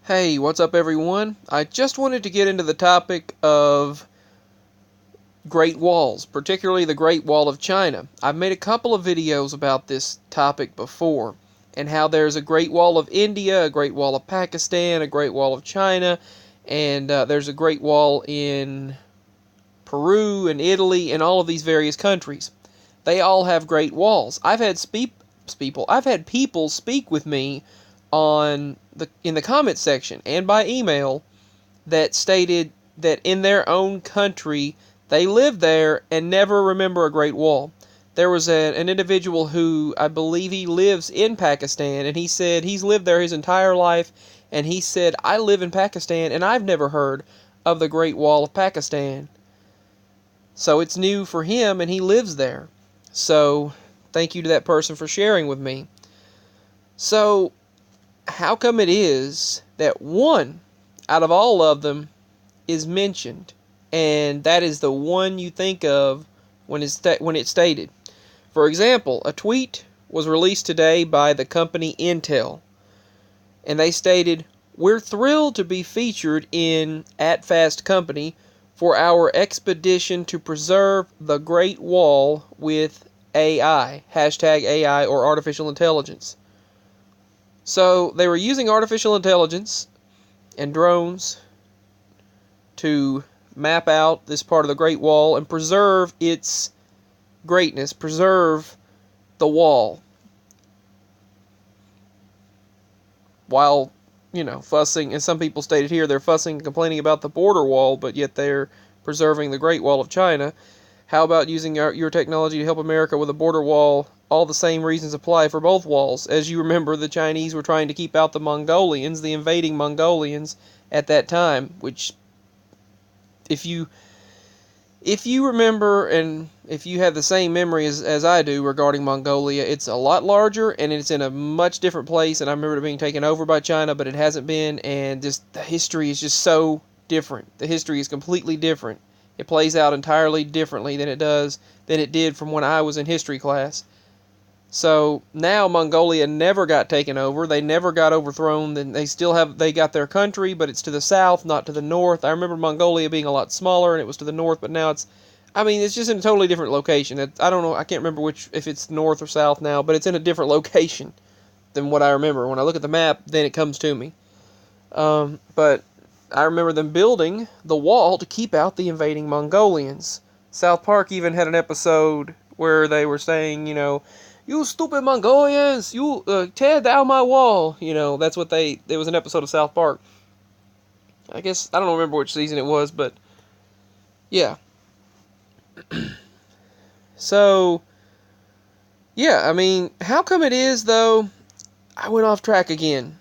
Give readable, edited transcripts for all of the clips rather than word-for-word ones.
Hey, what's up everyone? I just wanted to get into the topic of Great Walls, particularly the Great Wall of China. I've made a couple of videos about this topic before, and how there's a Great Wall of India, a Great Wall of Pakistan, a Great Wall of China, and there's a Great Wall in Peru and Italy and all of these various countries. They all have Great Walls. I've had people speak with me in the comments section and by email that stated that in their own country they live there and never remember a Great Wall. There was an individual who, I believe he lives in Pakistan, and he said he's lived there his entire life, and he said, I live in Pakistan and I've never heard of the Great Wall of Pakistan. So it's new for him and he lives there. So thank you to that person for sharing with me. So how come it is that one out of all of them is mentioned, and that is the one you think of when it's stated? For example, a tweet was released today by the company Intel, and they stated, "We're thrilled to be featured in @Fast Company for our expedition to preserve the Great Wall with AI, hashtag AI or artificial intelligence." So they were using artificial intelligence and drones to map out this part of the Great Wall and preserve its greatness, preserve the wall, while, fussing, and some people stated here they're fussing and complaining about the border wall, but yet they're preserving the Great Wall of China. How about using your technology to help America with a border wall? All the same reasons apply for both walls. As you remember, the Chinese were trying to keep out the Mongolians, the invading Mongolians at that time, which, if you remember, and if you have the same memory as I do regarding Mongolia, it's a lot larger and it's in a much different place, and I remember it being taken over by China, but it hasn't been, and just the history is just so different. The history is completely different. It plays out entirely differently than it did from when I was in history class. So now Mongolia never got taken over. They never got overthrown. Then they got their country, but it's to the south, not to the north. I remember Mongolia being a lot smaller and it was to the north, but now it's just in a totally different location. I don't know. I can't remember if it's north or south now, but it's in a different location than what I remember. When I look at the map, then it comes to me. But I remember them building the wall to keep out the invading Mongolians. South Park even had an episode where they were saying, "You stupid Mongolians, you tear down my wall." That's what it was an episode of South Park. I guess, I don't remember which season it was, but yeah. So, yeah, how come it is, though? I went off track again.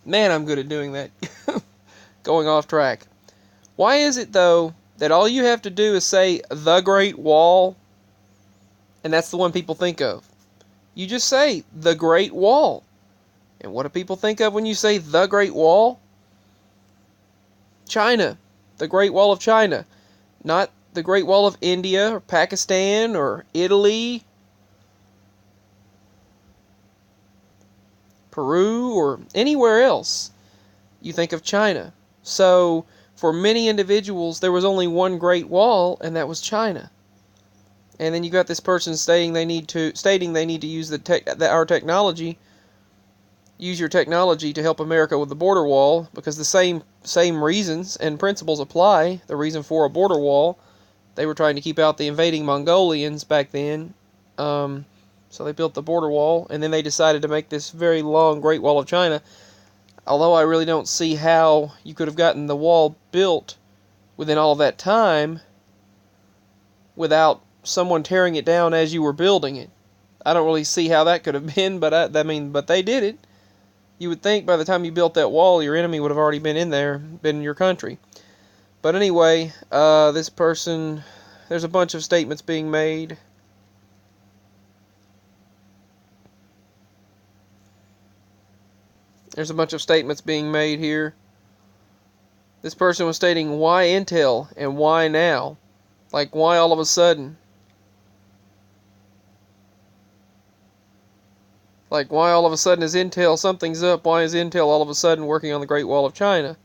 Man, I'm good at doing that. Going off track. Why is it, though, that all you have to do is say the Great Wall, and that's the one people think of? You just say the Great Wall. And what do people think of when you say the Great Wall? China. The Great Wall of China. Not the Great Wall of India or Pakistan or Italy, Peru, or anywhere else. You think of China. So, for many individuals, there was only one Great Wall, and that was China. And then you got this person stating they need to use our technology, use your technology to help America with the border wall, because the same reasons and principles apply. The reason for a border wall, they were trying to keep out the invading Mongolians back then. So they built the border wall, and then they decided to make this very long Great Wall of China. Although I really don't see how you could have gotten the wall built within all of that time without someone tearing it down as you were building it. I don't really see how that could have been, but they did it. You would think by the time you built that wall, your enemy would have already been in there, been in your country. But anyway, this person, there's a bunch of statements being made. There's a bunch of statements being made here. This person was stating, why Intel and why now? Like, why all of a sudden? Like, why all of a sudden is Intel, something's up, why is Intel all of a sudden working on the Great Wall of China?